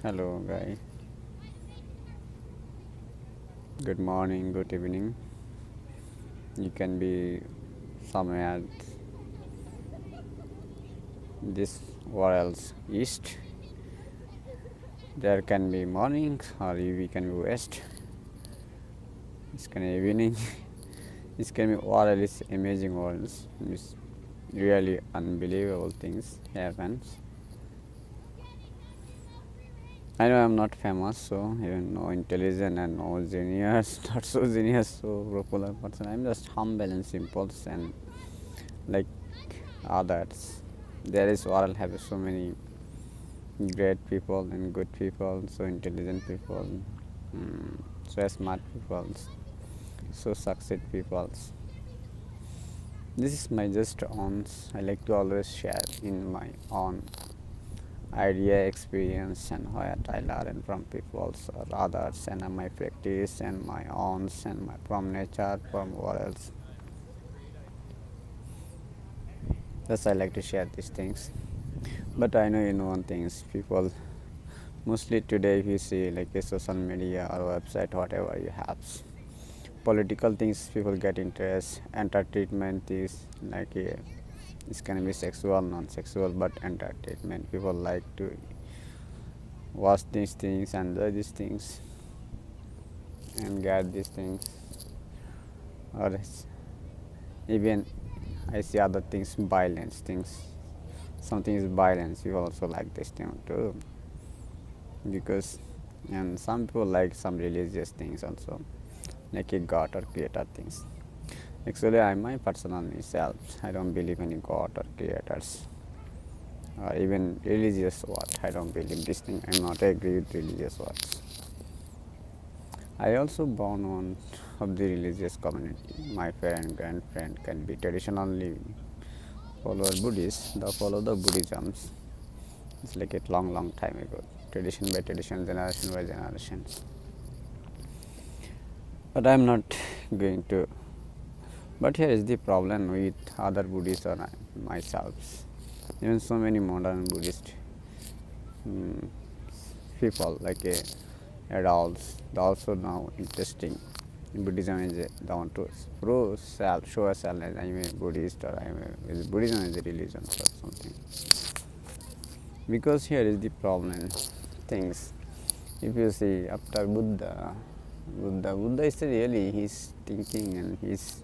Hello, guys. Good morning, good evening. You can be somewhere this or else east. There can be morning or we can be west. This can be evening. This can be or else amazing worlds. It's really unbelievable things happens. I know I'm not famous, so even no intelligent and no genius, not so genius, so popular person. I'm just humble and simple and like others. There is oral have so many great people and good people, so intelligent people, so smart people, so succeed people. This is my just own. I like to always share in my own idea, experience, and what I learn from people or others, and my practice and my own and my from nature, from what else. Thus, I like to share these things. But I know one thing: people mostly today, if you see like a social media or website, whatever you have, political things people get interest. Entertainment is like a, this can be sexual, non-sexual, but entertainment. People like to watch these things, enjoy these things, and get these things. Or even I see other things, violence things. Something is violence. You also like this thing too, because and some people like some religious things also, like a god or creator things. Actually, I my personal myself, I don't believe in god or creators or even religious what. I don't believe this thing. I'm not agree with religious words. I also born one of the religious community. My friend, grandfriend can be traditionally follower Buddhist. They follow the Buddhisms. It's like a long, long time ago. Tradition by tradition, generation by generation. But I'm not going to. But here is the problem with other Buddhists or myself. Even so many modern Buddhist mm, people, like adults, they also now interesting. In Buddhism is they want to show us I'm a Buddhist or Buddhism is a religion or something. Because here is the problem. Things. If you see after Buddha is really his thinking and his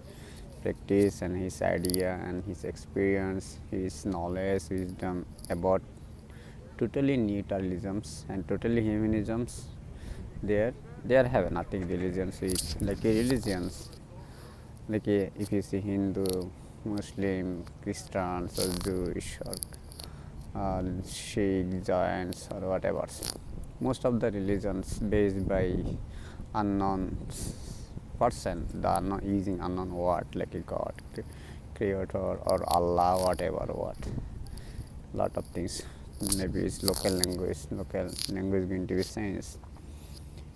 practice and his idea and his experience, his knowledge, wisdom about totally neutralisms and totally humanisms. There, there have nothing religions which like a religions like a, if you see Hindu, Muslim, Christians or Jewish or Sikh, Jains or whatever. Most of the religions based by unknown person, they are not using unknown word like a God, creator or Allah, whatever what. Lot of things. Maybe it's local language going to be science.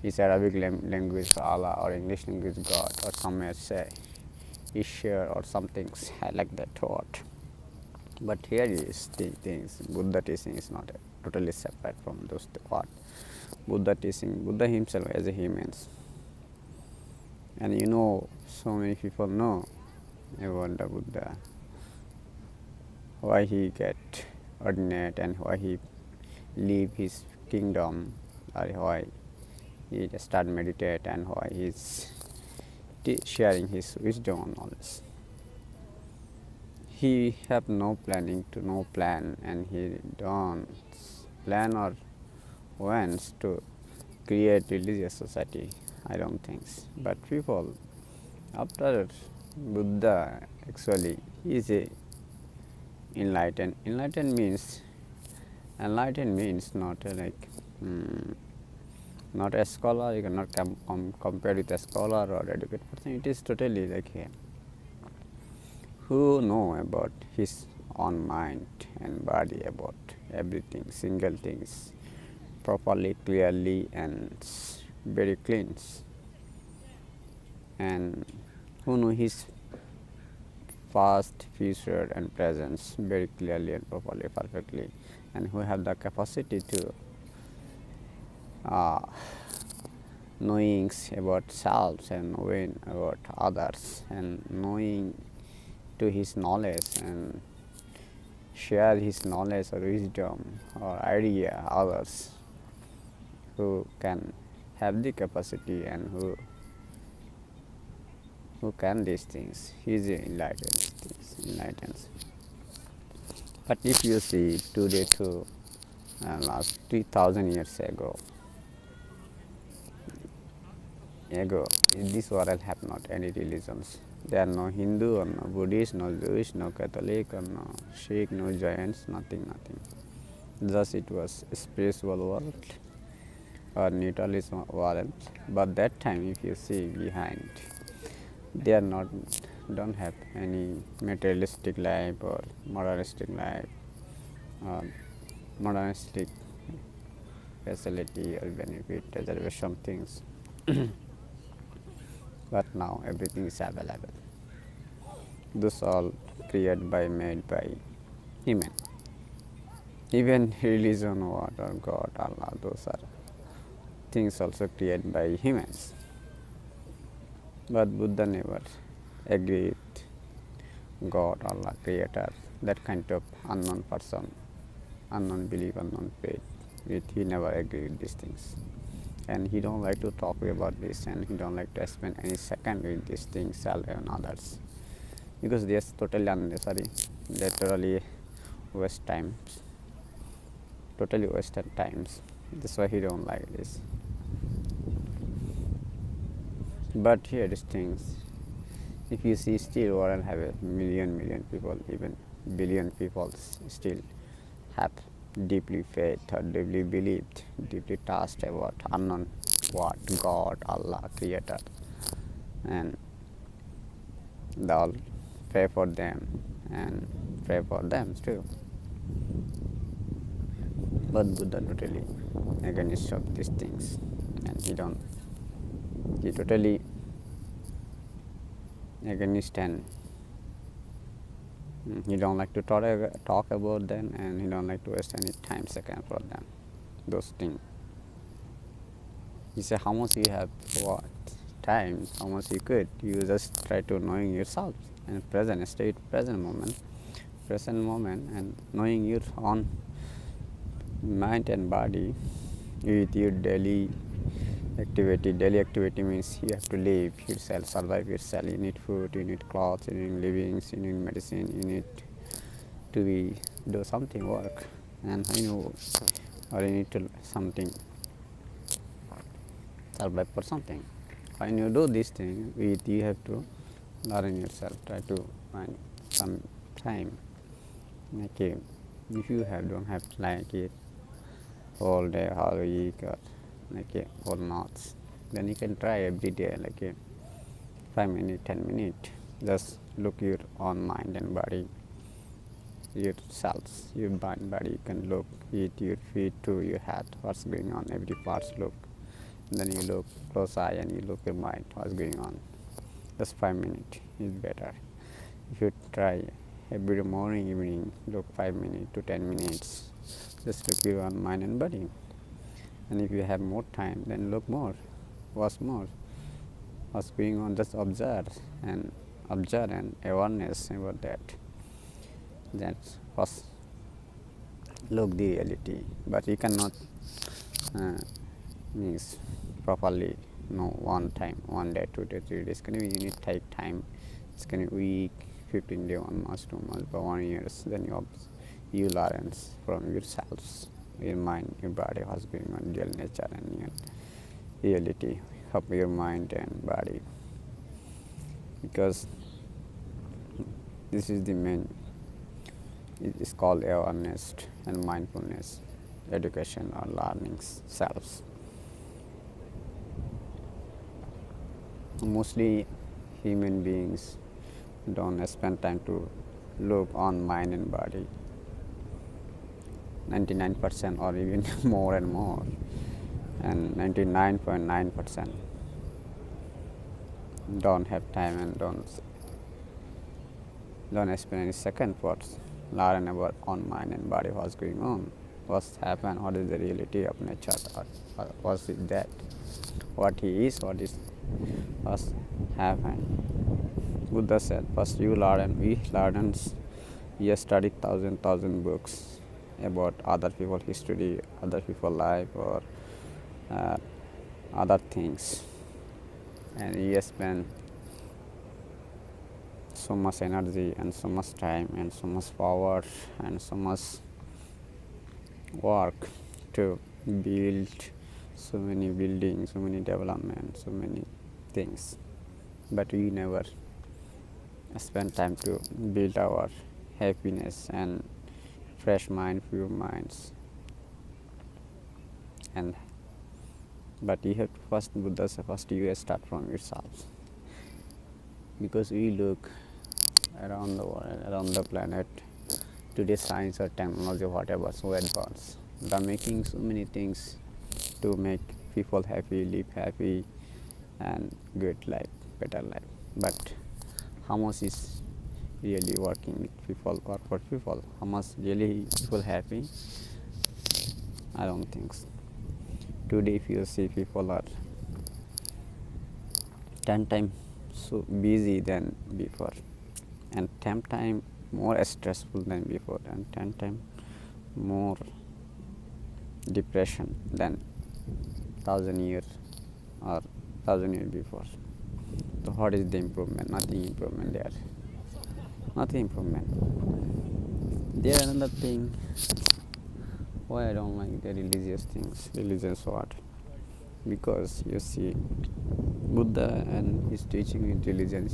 It's Arabic language Allah or English language God or somewhere say Ishar or something like that word. But here is the things. Buddha teaching is not totally separate from those what. Buddha teaching, Buddha himself as a human. And so many people know about the Buddha, why he get ordinate and why he leave his kingdom, or why he just start meditate and why he's sharing his wisdom and knowledge. He have no planning to no plan, and he don't plan or wants to create religious society. I don't think. But people after Buddha actually is a enlightened. Enlightened means not like not a scholar. You cannot compare with a scholar or educated person. It is totally like a who know about his own mind and body, about everything, single things properly, clearly, and very clean, and who know his past, future, and presence very clearly and properly, perfectly, and who have the capacity to uh, knowing about selves and knowing about others and knowing to his knowledge and share his knowledge or wisdom or idea others who can have the capacity and who can these things. He is enlightens. But if you see today to last 3,000 years ago, this world have not any religions. There are no Hindu or no Buddhist, no Jewish, no Catholic or no Sikh, no Jains, nothing. Thus it was a spiritual world or neutralism world. But that time, if you see behind, they are not don't have any materialistic life or modernistic life or modernistic facility or benefit reservation things. But now everything is available. Those all created by made by human. Even religion, what or God, Allah, those are things also created by humans. But Buddha never agreed God, Allah, Creator, that kind of unknown person, unknown belief, unknown faith. He never agreed with these things. And he don't like to talk about this, and he don't like to spend any second with these things, self and others. Because they are totally unnecessary. They totally waste times. Totally wasted times. That's why he don't like this. But here is things. If you see still world have a million people, even billion people still have deeply faith or deeply believed, deeply trust about unknown what God, Allah, Creator, and they all pray for them and pray for them too. But Buddha totally against of these things, and he totally against, and he don't like to talk about them, and he don't like to waste any time second for them. Those things. He said, how much you have what time, how much you could. You just try to knowing yourself and present state, present moment, and knowing your own mind and body with your daily activity. Daily activity means you have to live yourself, survive yourself. You need food, you need clothes, you need living, you need medicine, you need to be do something work, and or you need to something survive for something. When you do this thing, you have to learn yourself. Try to find some time. Okay, if you don't have like it whole day, whole week, or like a whole months, then you can try every day like a 5 minutes, 10 minutes. Just look your own mind and body, yourselves, your mind, body. You can look at your feet to your head, what's going on, every parts look. Then you look close eye and you look your mind, what's going on. Just 5 minutes is better. If you try every morning, evening, look 5 minutes to 10 minutes. Just look your own mind and body. And if you have more time, then look more, watch more. What's going on? Just observe and awareness about that. That's first look the reality. But you cannot means properly know one time, 1 day, 2 day, 3 days. Can you need take time? It's can be week, 15 day, 1 month, 2 months, for 1 year. Then you learn from yourselves, your mind, your body, what's going on, real nature and your reality of your mind and body. Because this is the main. It is called awareness and mindfulness, education or learning selves. Mostly human beings don't spend time to look on mind and body. 99% or even more and more, and 99.9% don't have time and don't spend any second for learn about on mind and body, what's going on, what's happened, what is the reality of nature, or what's it that, what he is, what's happened. Buddha said, first you learn, we learners, we have studied thousand books about other people history, other people life, or uh, other things, and we have spent so much energy and so much time and so much power and so much work to build so many buildings, so many developments, so many things, but we never spend time to build our happiness and fresh mind, pure minds. And but you have to first, Buddha said, first you start from yourselves, because we look around the world, around the planet. Today, science or technology, whatever, so advanced. They are making so many things to make people happy, live happy, and good life, better life. But how much is really working with people or for people? How much really people happy? I don't think so. Today, if you see people are 10 times so busy than before, and 10 times more stressful than before, and 10 times more depression than 1,000 years or 1,000 years before. So what is the improvement? Nothing improvement there. Nothing improvement. There another thing why I don't like the religious things. Religious what? Because you see, Buddha and his teaching with religion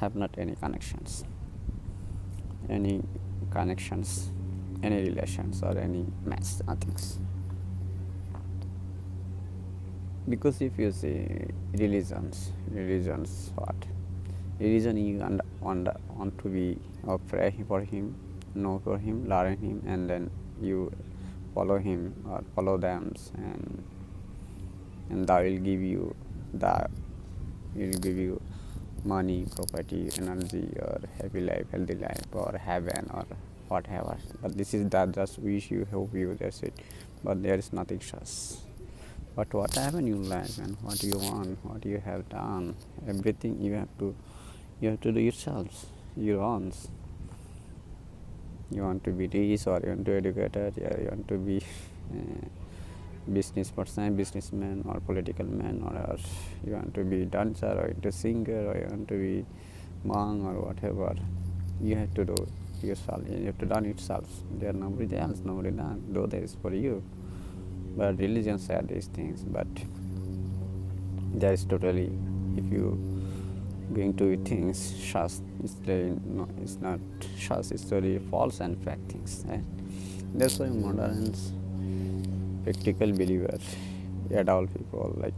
have not any connections, any connections, any relations or any match, nothing. Because if you see religions what? Religion you want to be pray for him, know for him, learn him, and then you follow him or follow them, and that will give you money, property, energy, or happy life, healthy life, or heaven, or whatever. But this is that just wish you, hope you, that's it. But there is nothing such. But what happened in life and what you want, what you have done, everything you have to do yourselves, your own. You want to be rich, or you want to be educated, yeah, you want to be business person, businessman, or political man, or you want to be dancer, or into singer, or you want to be monk, or whatever. You have to do yourself. You have to done yourself. There nobody else, nobody done. Do this for you. But religion said these things. But there is totally, if you going to things, shas, it's not shas. It's totally false and fact things. Right? That's why moderns, practical believers, adult people like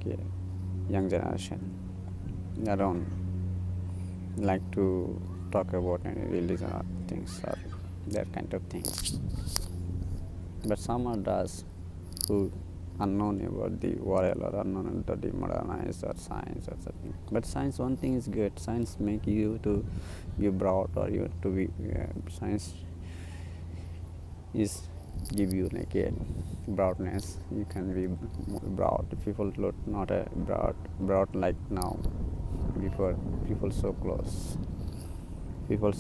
young generation, they don't like to talk about any religion or things or that kind of things. But some are does who unknown about the world or unknown about the modernized or science or something. But science, one thing is good. Science make you to be broad, or you to be science is give you like a broadness. You can be broad. People look not a broad like now. Before people so close. People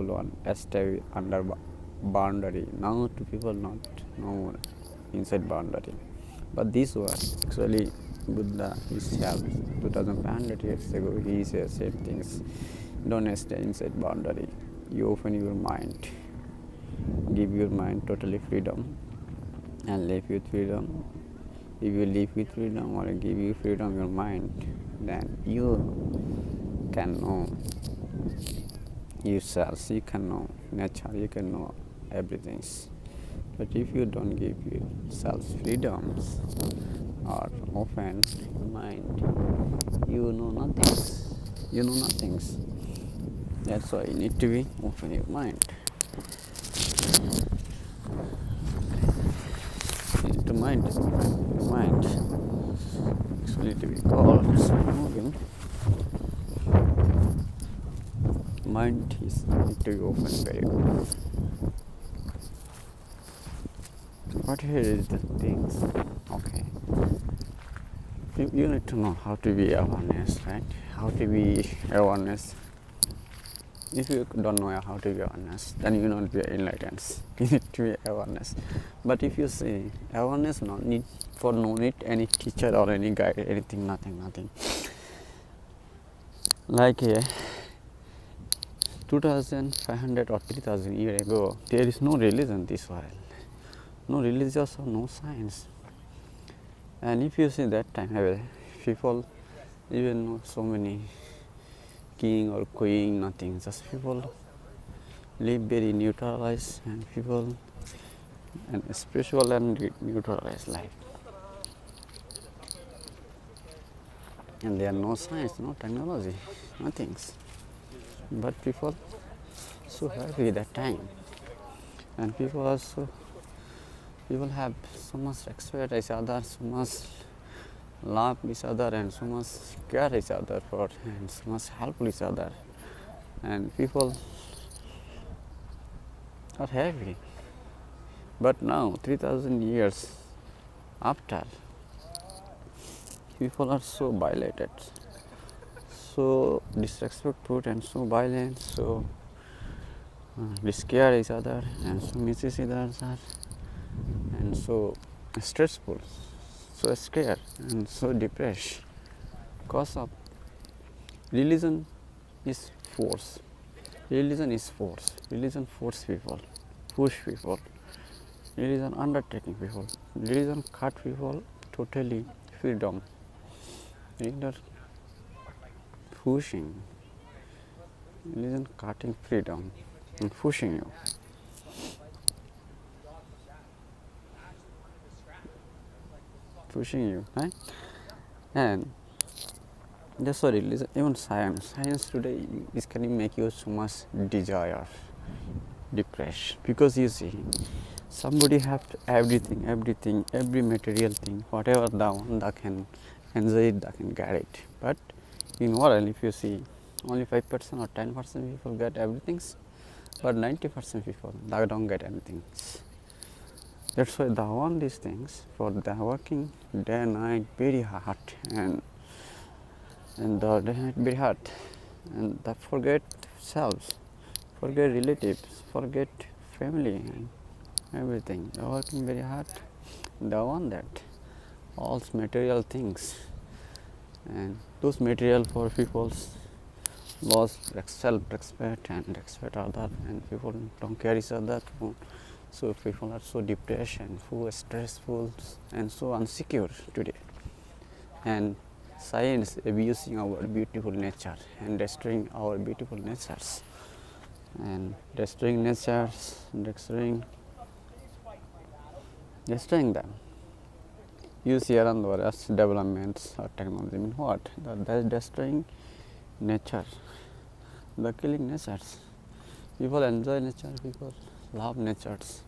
want stay under boundary. Now to people not no more inside boundary. But this was actually Buddha himself 2500 years ago. He says same things. Don't stay inside boundary. You open your mind. Give your mind totally freedom and live with freedom. If you live with freedom or give you freedom your mind, then you can know yourself, you can know nature, you can know everything. But if you don't give yourself freedoms or open your mind, you know nothing. You know nothing. That's why you need to be open your mind. You need to mind your mind. So you need to be called moving. Mind is need to be open very good. But here is the things. Okay. You need to know how to be awareness, right? How to be awareness. If you don't know how to be awareness, then you will not be enlightened. You need to be awareness. But if you say awareness, no need any teacher or any guide, anything, nothing. Like 2,500 or 3,000 years ago, there is no religion this world, no religious or no science. And if you see that time, people even know so many king or queen, nothing. Just people live very neutralized, and people and spiritual and neutralized life. And there are no science, no technology, nothing. But people so happy that time, and people have so much respect each other, so much love each other, and so much care each other for, and so much help each other, and people are happy. But now 3,000 years after, people are so violated, so disrespectful, and so violent, so they scare each other, and so misses each other, and so stressful, so scared, and so depressed. Because of religion is force. Religion is force. Religion force people, push people. Religion undertaking people. Religion cut people totally freedom. Religion pushing. Religion cutting freedom and pushing you. Pushing you, right? And that's why religion, even science. Science today is can make you so much desire, depressed. Because you see, somebody have everything, every material thing, whatever the one that can enjoy it, that can get it. But in world, if you see, only 5% or 10% people get everything, but 90% people they don't get anything. That's why they want these things, for they are working day and night very hard, and the day and night very hard, and they forget selves, forget relatives, forget family, and everything. They are working very hard. They want that, all material things, and those material for people's lost self-respect and respect other, and people don't care each other. So people are so depressed and so stressful and so insecure today. And science abusing our beautiful nature and destroying our beautiful natures, and destroying natures, destroying them. You see around the world developments or technology mean what? That's destroying nature, the killing natures. People enjoy nature, people love natures,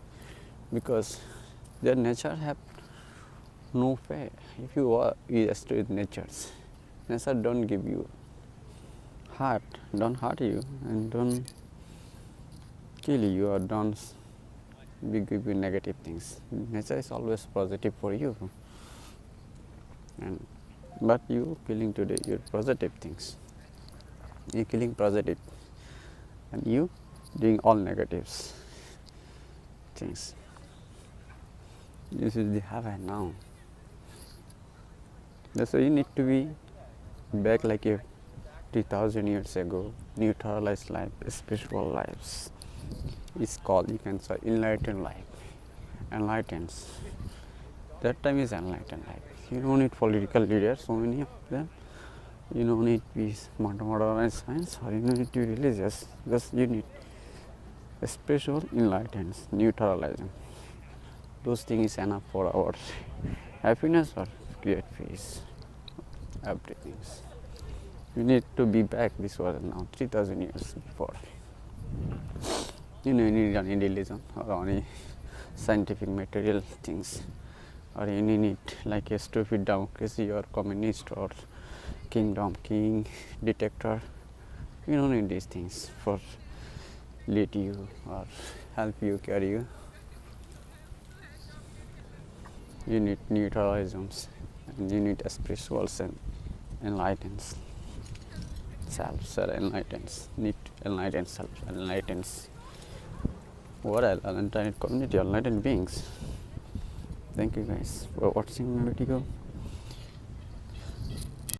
because their nature have no pay. If you destroy with natures, nature don't give you hurt, don't hurt you, and don't kill you, or don't give you negative things. Nature is always positive for you, and but you killing today your positive things. You killing positive, and you doing all negatives things. This is the heaven now. That's why you need to be back like a 3,000 years ago. Neutralized life, spiritual lives. It's called, you can say, enlightened life. Enlightens. That time is enlightened life. You don't need political leaders, so many of them. You don't need peace, modern science, or you don't need to be religious. Just you need spiritual enlightens, neutralizing. Those things is enough for our happiness or create peace. Everything. You need to be back this world now, 3,000 years before. You need any religion or any scientific material things, or you need like a stupid democracy or communist or kingdom, king, dictator. You don't need these things for lead you or help you, carry you. You need new horizons, and you need spirituals and enlightens self, enlightens, need enlighten self, enlightens world, enlightened community, enlightened beings. Thank you guys for watching my video.